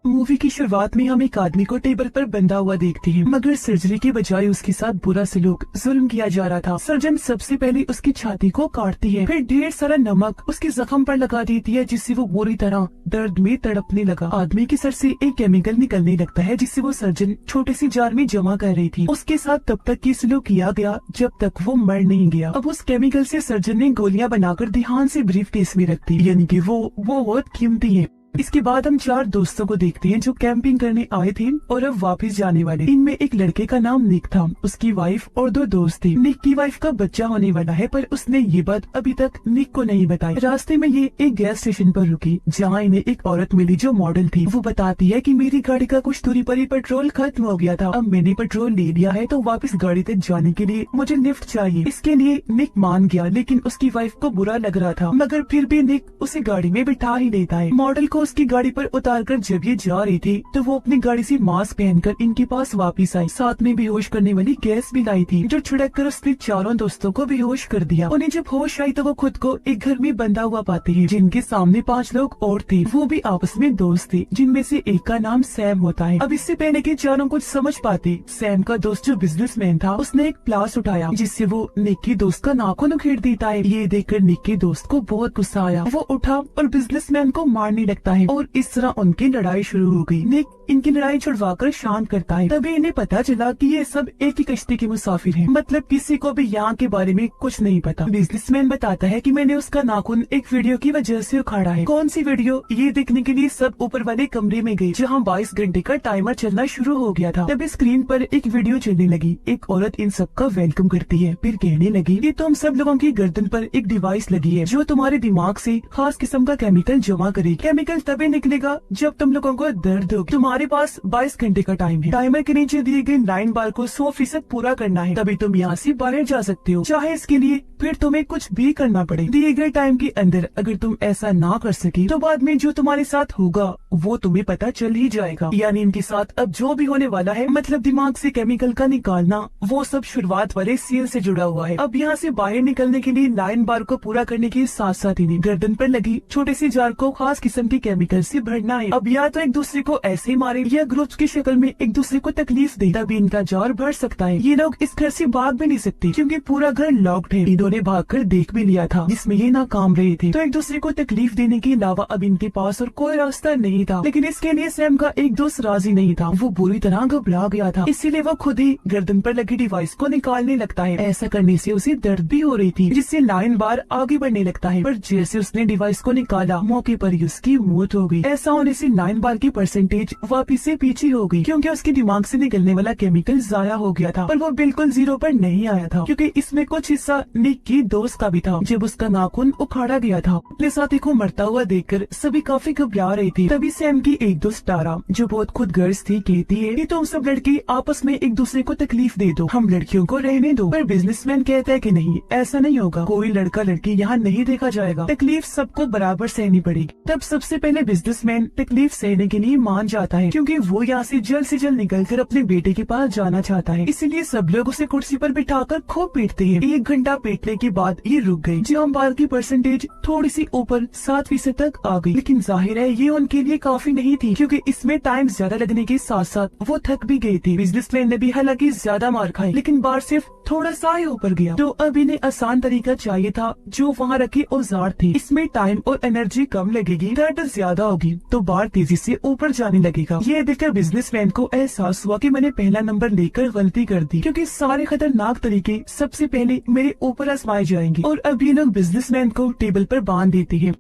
Movie की शुरुआत में हम एक आदमी को टेबल पर बंधा हुआ देखते हैं, मगर सर्जरी के बजाय उसके साथ बुरा सलूक जुल्म किया जा रहा था। सर्जन सबसे पहले उसकी छाती को काटती है, फिर ढेर सारा नमक उसके जख्म पर लगा देती है, जिससे वो बुरी तरह दर्द में तड़पने लगा। आदमी के सर से एक केमिकल निकलने लगता है, जिससे वो सर्जन छोटे सी जार में जमा कर रही थी। उसके साथ तब तक की सलूक किया गया जब तक वो मर नहीं गया। अब उस केमिकल से सर्जन ने गोलियां बनाकर ध्यान से ब्रीफ केस में रख दी, यानी कि वो बहुत कीमती है। इसके बाद हम 4 दोस्तों को देखते हैं जो कैंपिंग करने आए थे और अब वापस जाने वाले। इनमें एक लड़के का नाम निक था, उसकी वाइफ और 2 दोस्त थे। निक की वाइफ का बच्चा होने वाला है, पर उसने ये बात अभी तक निक को नहीं बताई। रास्ते में ये एक गैस स्टेशन पर रुकी, जहाँ इन्हें एक औरत मिली जो मॉडल थी। वो बताती है कि मेरी गाड़ी का कुछ दूरी पर ही पेट्रोल खत्म हो गया था, अब मैंने पेट्रोल ले लिया है, तो वापस गाड़ी तक जाने के लिए मुझे लिफ्ट चाहिए। इसके लिए निक मान गया, लेकिन उसकी वाइफ को बुरा लग रहा था, मगर फिर भी निक उसे गाड़ी में बिठा ही लेता है। मॉडल को उसकी गाड़ी पर उतारकर जब ये जा रही थी तो वो अपनी गाड़ी से मास्क पहनकर इनके पास वापस आई। साथ में बेहोश करने वाली गैस भी लाई थी, जो छिड़क कर उसने चारों दोस्तों को बेहोश कर दिया। उन्हें जब होश आई तो वो खुद को एक घर में बंधा हुआ पाते हैं, जिनके सामने 5 लोग और थे। वो भी आपस में दोस्त थे, जिनमें से एक का नाम सैम होता है। अब इससे पहले कि चारों कुछ समझ पाते, सैम का दोस्त जो बिजनेसमैन था, उसने एक प्लास उठाया, जिससे वो निक के दोस्त का नाखून उखेड़ देता है। ये देखकर निक के दोस्त को बहुत गुस्सा आया। वो उठा और बिजनेसमैन को मारने लगता है और इस तरह उनकी लड़ाई शुरू हो गई। निक इनकी लड़ाई छुड़वाकर शांत करता है। तभी इन्हें पता चला कि ये सब एक ही कश्ती के मुसाफिर हैं, मतलब किसी को भी यहाँ के बारे में कुछ नहीं पता। बिजनेसमैन बताता है कि मैंने उसका नाखून एक वीडियो की वजह से उखाड़ा है। कौन सी वीडियो, ये देखने के लिए सब ऊपर वाले कमरे में गए, जहाँ 22 घंटे का टाइमर चलना शुरू हो गया था। तब स्क्रीन पर एक वीडियो चलने लगी। एक औरत इन सबका वेलकम करती है, फिर कहने लगी कि तुम सब लोगों की गर्दन पर एक डिवाइस लगी है, जो तुम्हारे दिमाग से खास किस्म का केमिकल जमा करेगी। केमिकल तभी निकलेगा जब तुम लोगों को दर्द हो। तुम्हारे पास 22 घंटे का टाइम है। टाइमर के नीचे दिए गए 9 बार को 100% पूरा करना है, तभी तुम यहाँ से बाहर जा सकते हो। चाहे इसके लिए फिर तुम्हें कुछ भी करना पड़े। दिए गए टाइम के अंदर अगर तुम ऐसा ना कर सके तो बाद में जो तुम्हारे साथ होगा वो तुम्हें पता चल ही जाएगा। यानी इनके साथ अब जो भी होने वाला है, मतलब दिमाग से केमिकल का निकालना, वो सब शुरुआत वाले सीन से जुड़ा हुआ है। अब यहाँ से बाहर निकलने के लिए 9 बार को पूरा करने के साथ साथ इन्हें गर्दन पर लगी छोटे से जार को खास किस्म के केमिकल से भरना है। अब या तो एक दूसरे को ऐसे मारे या ग्रुप्स की शक्ल में एक दूसरे को तकलीफ दे, तभी इनका जार भर सकता है। ये लोग इस घर से भाग भी नहीं सकते, क्योंकि पूरा घर लॉक्ड है। इन्होंने भागकर देख भी लिया था, जिसमें ये नाकाम रहे थे। तो एक दूसरे को तकलीफ देने के अलावा अब इनके पास और कोई रास्ता नहीं था। लेकिन इसके लिए सैम का एक दोस्त राजी नहीं था। वो बुरी तरह घबरा गया था, इसीलिए वो खुद ही गर्दन पर लगी डिवाइस को निकालने लगता है। ऐसा करने से उसे दर्द भी हो रही थी, जिससे 9 बार आगे बढ़ने लगता है। पर जैसे उसने डिवाइस को निकाला, मौके पर ही उसकी मौत हो गई। ऐसा होने से 9 बार की परसेंटेज वापिस से पीछे हो गई, क्योंकि उसके दिमाग से निकलने वाला केमिकल जाया हो गया था। पर वो बिल्कुल 0 पर नहीं आया था, क्योंकि इसमें कुछ हिस्सा निक की दोस्त का भी था, जब उसका नाखून उखाड़ा गया था। अपने साथी को मरता हुआ देखकर सभी काफी घबरा रहे थे। तभी सैम की एक दोस्त टारा, जो बहुत खुदगर्ज थी, कहती है कि तुम सब लड़के आपस में एक दूसरे को तकलीफ दे दो, हम लड़कियों को रहने दो। पर बिजनेसमैन कहता है कि नहीं, ऐसा नहीं होगा, कोई लड़का लड़की यहाँ नहीं देखा जाएगा, तकलीफ सबको बराबर सहनी पड़ेगी। तब सबसे पहले बिजनेसमैन तकलीफ सहने के लिए मान जाता है, क्योंकि वो यहाँ से जल्द निकलकर अपने बेटे के पास जाना चाहता है। इसीलिए सब लोग उसे कुर्सी पर बिठाकर खूब पीटते हैं। 1 घंटा पीटने के बाद ये रुक गई। जो बार की परसेंटेज थोड़ी सी ऊपर 7% तक आ गई, लेकिन जाहिर है ये उनके लिए काफी नहीं थी, क्योंकि इसमें टाइम ज्यादा लगने के साथ साथ वो थक भी गए थे। बिजनेसमैन ने भी हालांकि ज्यादा मार खाई, लेकिन बार सिर्फ थोड़ा सा ही ऊपर गया। तो अब इन्हें आसान तरीका चाहिए था, जो वहाँ रखे औजार थे। इसमें टाइम और एनर्जी कम लगेगी, दर्द ज्यादा होगी, तो बार तेजी से ऊपर जाने लगेगा। ये देखकर बिजनेसमैन को एहसास हुआ कि मैंने पहला नंबर लेकर गलती कर दी, क्योंकि सारे खतरनाक तरीके सबसे पहले मेरे ऊपर आजमाए जाएंगे। और अब ये लोग बिजनेसमैन को टेबल पर बांध देते हैं।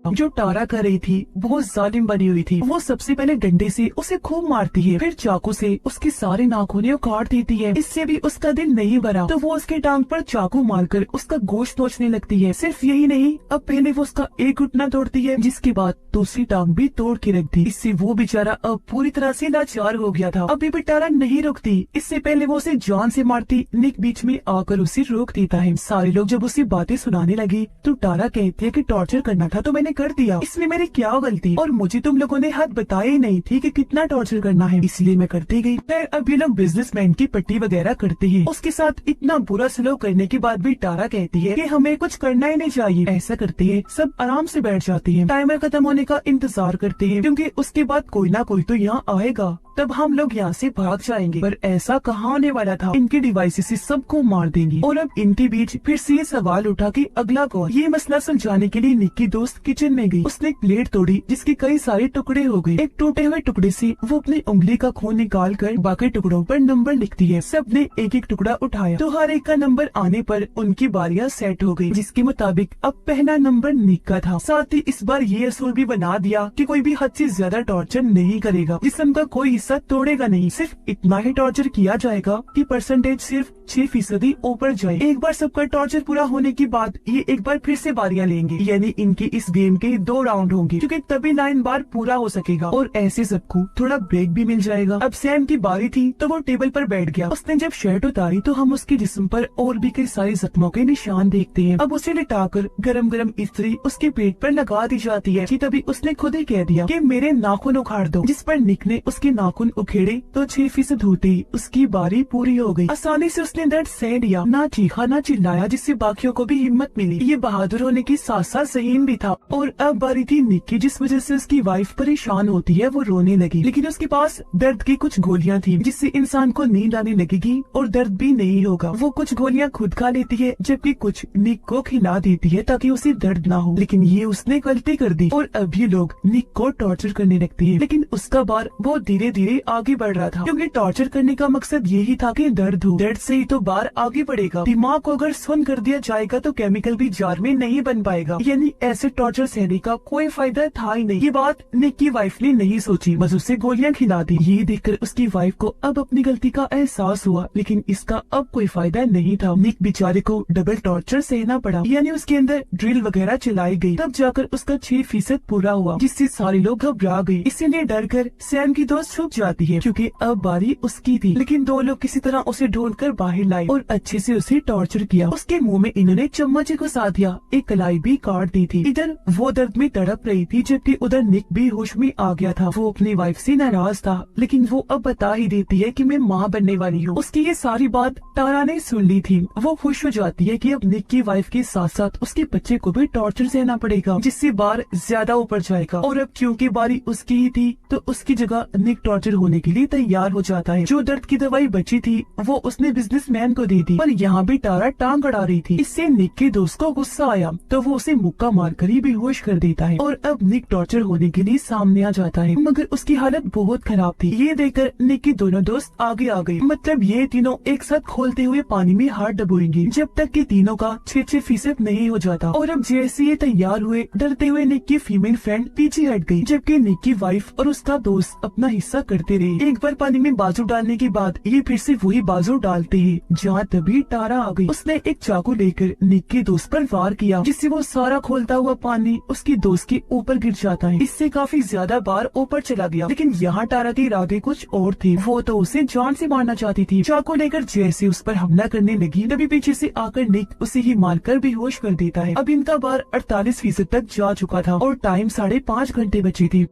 जो टारा कर रही थी बहुत जालिम बनी हुई थी। वो सबसे पहले डंडे से उसे खूब मारती है, फिर चाकू से उसके सारे नाखून उखाड़ देती है। इससे भी उसका दिल नहीं भरा, तो वो उसके टांग पर चाकू मारकर उसका गोश्त नोचने लगती है। सिर्फ यही नहीं, अब पहले वो उसका एक घुटना तोड़ती है, जिसके बाद दूसरी टांग भी तोड़ के रख दी। इससे वो बेचारा अब पूरी तरह से लाचार हो गया था। अभी भी टारा नहीं रुकती। इससे पहले वो उसे जान से मारती, निक बीच में आकर उसे रोक देता है। सारे लोग जब उसे बातें सुनाने लगी तो टारा कहती है कि टॉर्चर करना था तो मैंने कर दिया, इसमें मेरी क्या गलती, और मुझे तुम लोगों ने हद बताई ही नहीं थी कि कितना टॉर्चर करना है, इसलिए मैं करती गई। फिर अब ये लोग बिजनेसमैन की पट्टी वगैरह करते हैं। उसके साथ इतना बुरा सलूक करने के बाद भी टारा कहती है कि हमें कुछ करना ही नहीं चाहिए। ऐसा करते हैं, सब आराम से बैठ जाते हैं, टाइमर खत्म होने का इंतजार करते हैं, क्योंकि उसके बाद कोई ना कोई तो यहाँ आएगा, तब हम लोग यहाँ से भाग जाएंगे। पर ऐसा कहाँ होने वाला था, इनके डिवाइसेस से सबको मार देंगी। और अब इनके बीच फिर से ये सवाल उठा कि अगला कौन। ये मसला सुलझाने के लिए निक की दोस्त किचन में गई। उसने एक प्लेट तोड़ी जिसके कई सारे टुकड़े हो गए। एक टूटे हुए टुकड़े से वो अपनी उंगली का खून निकाल कर बाकी टुकड़ों पर नंबर लिखती है। सबने एक एक टुकड़ा उठाया तो हर एक का नंबर आने पर उनकी बारियां सेट हो गई, जिसके मुताबिक अब पहला नंबर निक का था। साथ ही इस बार ये असूल भी बना दिया कि कोई भी हद से ज्यादा टॉर्चर नहीं करेगा, जिस्म का कोई हिस्सा तोड़ेगा नहीं, सिर्फ इतना ही टॉर्चर किया जाएगा कि परसेंटेज सिर्फ 6% ऊपर जाए। एक बार सबका टॉर्चर पूरा होने के बाद ये एक बार फिर से बारियां लेंगे, यानी इनकी इस गेम के 2 राउंड होंगे, क्योंकि तभी 9 बार पूरा हो सकेगा और ऐसे सबको थोड़ा ब्रेक भी मिल जाएगा। अब सैम की बारी थी तो वो टेबल पर बैठ गया। उसने जब शर्ट उतारी तो हम उसके जिस्म पर और भी कई सारे जख्मों के निशान देखते हैं। अब उसे लिटाकर गरम गरम इस्त्री उसके पेट पर लगा दी जाती है कि तभी उसने खुद ही कह दिया कि मेरे नाखून उखाड़ दो, जिस पर निक ने उसके नाखून उखेड़े तो 6% होते ही उसकी बारी पूरी हो गई। आसानी से उसने दर्द सह लिया, ना चीखा ना चिल्लाया, जिससे बाकियों को भी हिम्मत मिली। ये बहादुर होने की साथ साथ ज़हीन भी था। और अब बारी थी निक की, जिस वजह से उसकी वाइफ परेशान होती है, वो रोने लगी। लेकिन उसके पास दर्द की कुछ गोलियां थी जिससे इंसान को नींद आने लगेगी और दर्द भी नहीं होगा। वो कुछ गोलियां खुद खा लेती है जबकि कुछ निक को खिला देती है ताकि उसे दर्द ना हो। लेकिन ये उसने गलती कर दी और अब ये लोग निक को टॉर्चर करने लगते हैं। लेकिन उसका बार बहुत धीरे धीरे आगे बढ़ रहा था, क्योंकि टॉर्चर करने का मकसद यही था कि दर्द हो, दर्द से ही तो बार आगे बढ़ेगा। दिमाग को अगर सुन कर दिया जाएगा तो केमिकल भी जार में नहीं बन पाएगा, यानी ऐसे टॉर्चर सहने का कोई फायदा था ही नहीं। ये बात निक की वाइफ ने नहीं सोची, बस उसे गोलियां खिला दी। ये देखकर उसकी वाइफ को अब अपनी गलती का एहसास हुआ, लेकिन इसका अब कोई फायदा नहीं था। निक बेचारे को डबल टॉर्चर सहना पड़ा, यानी उसके अंदर ड्रिल वगैरह चलाई गई, तब जाकर उसका 6% पूरा हुआ, जिससे सारे लोग घबरा गए। इसीलिए डर कर सैम की दोस्त छुप जाती है, क्योंकि अब बारी उसकी थी। लेकिन 2 लोग किसी तरह उसे ढूंढकर बाहर लाए और अच्छे से उसे टॉर्चर किया। उसके मुंह में इन्होंने चम्मच घुसा दिया, एक कलाई भी काट दी थी। इधर वो दर्द में तड़प रही थी, जबकि उधर निक भी होश में आ गया था। वो अपनी वाइफ से नाराज था, लेकिन वो अब बता ही देती है कि मैं माँ बनने वाली हूँ। उसकी ये सारी बात तारा ने सुन ली थी। वो खुश हो जाती है कि अब निक की वाइफ के साथ साथ उसके बच्चे को भी टॉर्चर सहना पड़ेगा, जिससे बार ज्यादा ऊपर जाएगा। और अब क्योंकि बारी उसकी ही थी तो उसकी जगह निक टॉर्चर होने के लिए तैयार हो जाता है। जो दर्द की दवाई बची थी वो उसने बिजनेसमैन को दे दी, पर यहाँ भी तारा टांग अड़ा रही थी। इससे निक के दोस्त को गुस्सा आया तो वो उसे मुक्का मारकर ही बेहोश कर देता है। और अब निक टॉर्चर होने के लिए सामने आ जाता है, मगर उसकी हालत बहुत खराब थी। ये देखकर निक के दोनों दोस्त आगे आ गए, मतलब ये तीनों एक साथ खोलते हुए पानी में हाथ डबोएंगे जब तक कि तीनों का 6% नहीं हो जाता। और अब जैसे ये तैयार हुए, डरते हुए निक की फीमेल फ्रेंड पीछे हट गई, जबकि निक की वाइफ और उसका दोस्त अपना हिस्सा करते रहे। एक बार पानी में बाजू डालने के बाद ये फिर से वही बाजू डालते हैं, जहाँ तभी तारा आ गई। उसने एक चाकू लेकर निक के दोस्त पर वार किया, जिससे वो सारा खोलता हुआ पानी उसके दोस्त के ऊपर गिर जाता है। इससे काफी ज्यादा बार ऊपर चला गया। लेकिन यहाँ तारा के इरादे कुछ और थे, वो तो उसे जान से मारना चाहती थी। चाकू लेकर जैसे उस पर हमला करने लगी, तभी पीछे से आकर निक उसे ही मारकर बेहोश कर देता है। अब इनका बार 48% तक जा चुका था और टाइम 5.5 घंटे बची थी।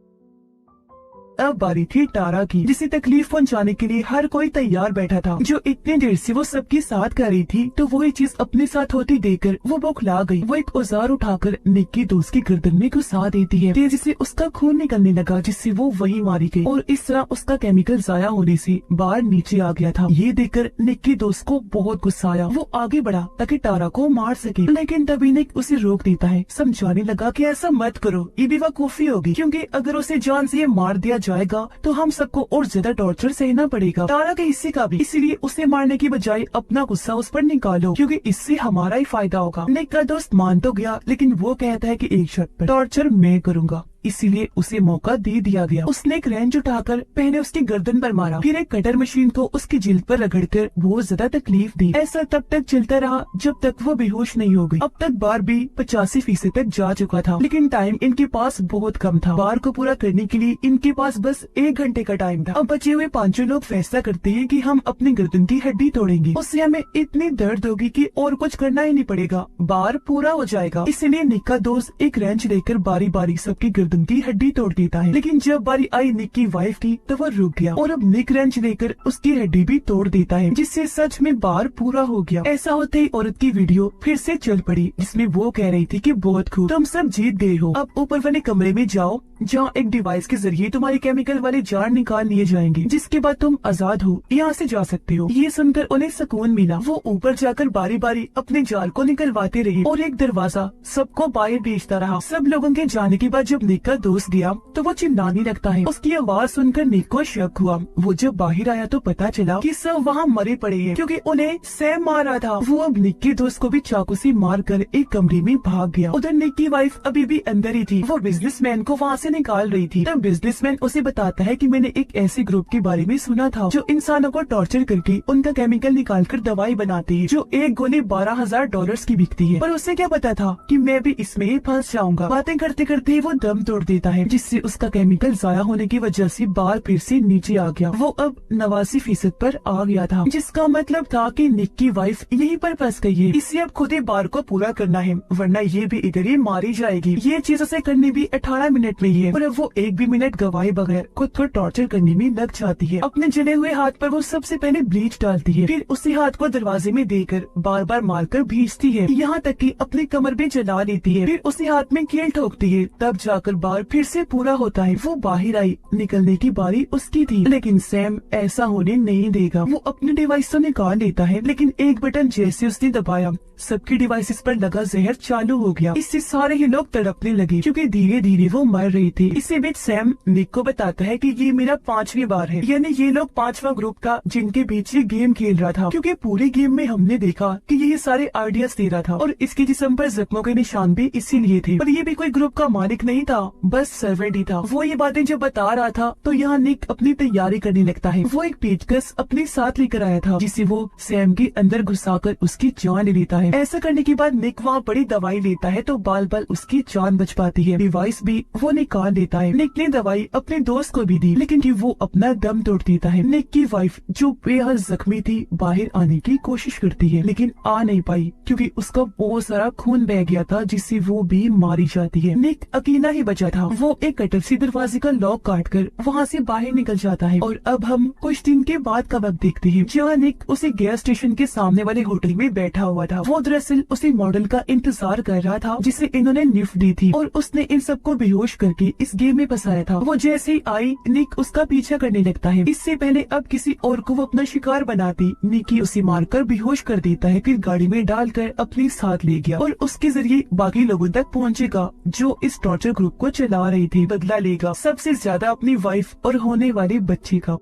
अब बारी थी तारा की, जिसे तकलीफ पहुंचाने के लिए हर कोई तैयार बैठा था। जो इतने देर से वो सबके साथ कर रही थी, तो वो ये चीज अपने साथ होती देखकर वो बौखला गई। वो एक औजार उठाकर निक की दोस्त की गर्दन में घुसा देती है। तेजी से उसका खून निकलने लगा, जिससे वो वही मारी गई और इस तरह उसका केमिकल जाया होने से बाहर नीचे आ गया था। ये देखकर निक की दोस्त को बहुत गुस्सा आया। वो आगे बढ़ा ताकि तारा को मार सके, लेकिन तभी निक उसे रोक देता है, समझाने लगा कि ऐसा मत करो, ये बेवकूफी होगी, क्योंकि अगर उसे जान से मार दिया जाएगा तो हम सबको और ज्यादा टॉर्चर सहना पड़ेगा, तारा के हिस्से का भी। इसीलिए उसे मारने की बजाय अपना गुस्सा उस पर निकालो, क्योंकि इससे हमारा ही फायदा होगा। निक का दोस्त मान तो गया, लेकिन वो कहता है कि एक शर्त पर, टॉर्चर मैं करूँगा। इसीलिए उसे मौका दे दिया गया। उसने एक रेंच उठाकर पहले उसकी गर्दन पर मारा, फिर एक कटर मशीन को उसकी जिल्द पर रगड़कर बहुत ज्यादा तकलीफ दी। ऐसा तब तक चलता रहा जब तक वो बेहोश नहीं हो गई। अब तक बारबी 85% तक जा चुका था, लेकिन टाइम इनके पास बहुत कम था। बार को पूरा करने के लिए इनके पास बस 1 घंटे का टाइम था। अब बचे हुए 5 लोग फैसला करते हैं कि हम अपनी गर्दन की हड्डी तोड़ेंगे, उससे हमें इतनी दर्द होगी कि और कुछ करना ही नहीं पड़ेगा, बार पूरा हो जाएगा। इसलिए निक का दोस्त एक रेंच लेकर बारी बारी सबकी गर्दन की हड्डी तोड़ देता है। लेकिन जब बारी आई निक की वाइफ की तो वो रुक गया और अब निक रेंच लेकर उसकी हड्डी भी तोड़ देता है, जिससे सच में बार पूरा हो गया। ऐसा होते ही औरत की वीडियो फिर से चल पड़ी, जिसमें वो कह रही थी कि बहुत खूब, तुम सब जीत गए हो। अब ऊपर वाले कमरे में जाओ जहाँ एक डिवाइस के जरिए तुम्हारे केमिकल वाले जार निकाल लिए जाएंगे, जिसके बाद तुम आजाद हो, यहाँ से जा सकते हो। ये सुनकर उन्हें सुकून मिला। वो ऊपर जाकर बारी बारी अपने जाल को निकलवाते रहे और एक दरवाजा सबको बाहर भेजता रहा। सब लोगों के जाने के बाद जब निक का दोस्त गया तो वो चिल्लाने लगता है। उसकी आवाज सुनकर निक को शक हुआ। वो जब बाहर आया तो पता चला कि सब वहाँ मरे पड़े हैं, क्योंकि उन्हें सैम मारा था। वो अब निक के दोस्त को भी चाकू से मार कर एक कमरे में भाग गया। उधर निक की वाइफ अभी भी अंदर ही थी। वो बिजनेसमैन को वहाँ से निकाल रही थी। तब बिजनेसमैन उसे बताता है कि मैंने एक ऐसे ग्रुप के बारे में सुना था जो इंसानों को टॉर्चर करके उनका केमिकल निकालकर दवाई बनाती है, जो एक गोली $12,000 की बिकती है। पर उसे क्या पता था कि मैं भी इसमें ही फंस जाऊंगा। बातें करते करते वो दम तोड़ देता है, जिससे उसका केमिकल जाया होने की वजह से बार फिर से नीचे आ गया। वो अब 89% पर आ गया था, जिसका मतलब था कि निक की वाइफ यहीं पर फंस गई है। इसे अब खुद ही बार को पूरा करना है, वरना ये भी इधर ही मारी जाएगी। ये चीज उसे करनी भी 18 मिनट में ही है, और अब वो एक भी मिनट गवाए बगैर खुद को टॉर्चर करने में लग जाती है। अपने जले हुए हाथ पर वो सबसे पहले ब्लीच डालती है, फिर उसी हाथ को दरवाजे में देकर बार बार मारकर भींचती है, यहाँ तक कि अपनी कमर भी जला लेती है। फिर उसी हाथ में कील ठोकती है, तब जाकर बार फिर से पूरा होता है। वो बाहर आई, निकलने की बारी उसकी थी, लेकिन सैम ऐसा होने नहीं देगा। वो अपने डिवाइस तो निकाल लेता है, लेकिन एक बटन जैसे उसने दबाया सबकी डिवाइसेस पर लगा जहर चालू हो गया। इससे सारे ही लोग तड़पने लगे, क्योंकि धीरे धीरे वो मर रही थी। इसी बीच सैम निक को बताता है कि ये मेरा 5वीं बार है, यानी ये लोग 5वां ग्रुप था जिनके बीच ये गेम खेल रहा था, क्योंकि पूरे गेम में हमने देखा कि ये सारे आइडियाज दे रहा था और इसके जिस्म पर जख्मों के निशान भी इसीलिए थे। पर ये भी कोई ग्रुप का मालिक नहीं था, बस सर्वेंट ही था। वो ये बातें जब बता रहा था तो यहाँ निक अपनी तैयारी करने लगता है। वो एक पेचकस अपने साथ लेकर आया था, जिसे वो सैम के अंदर घुसाकर उसकी जान ले लेता है। ऐसा करने के बाद निक वहाँ बड़ी दवाई लेता है तो बाल बाल उसकी जान बच पाती है। डिवाइस भी वो निकाल देता है। निक ने दवाई अपने दोस्त को भी दी, लेकिन कि वो अपना दम तोड़ देता है। निक की वाइफ जो बेहद जख्मी थी बाहर आने की कोशिश करती है, लेकिन आ नहीं पाई, क्योंकि उसका बहुत सारा खून बह गया था, जिससे वो भी मारी जाती है। निक अकेला ही बचा था। वो एक कटर से दरवाजे का लॉक काटकर वहाँ से बाहर निकल जाता है। और अब हम कुछ दिन के बाद का वक्त देखते हैं, जहाँ निक उसे गैस स्टेशन के सामने वाले होटल में बैठा हुआ था। वो दरअसल उसी मॉडल का इंतजार कर रहा था जिसे इन्होंने लिफ्ट दी थी, और उसने इन सबको बेहोश करके इस गेम में फंसाया था। वो जैसे ही आई निक उसका पीछा करने लगता है। इससे पहले अब किसी और को वो अपना शिकार बनाती, निकी उसे मारकर बेहोश कर देता है, फिर गाड़ी में डालकर अपने साथ ले गया और उसके जरिए बाकी लोगों तक पहुंचेगा जो इस टॉर्चर ग्रुप को चला रही थी। बदला लेगा सबसे ज्यादा अपनी वाइफ और होने वाले बच्चे का।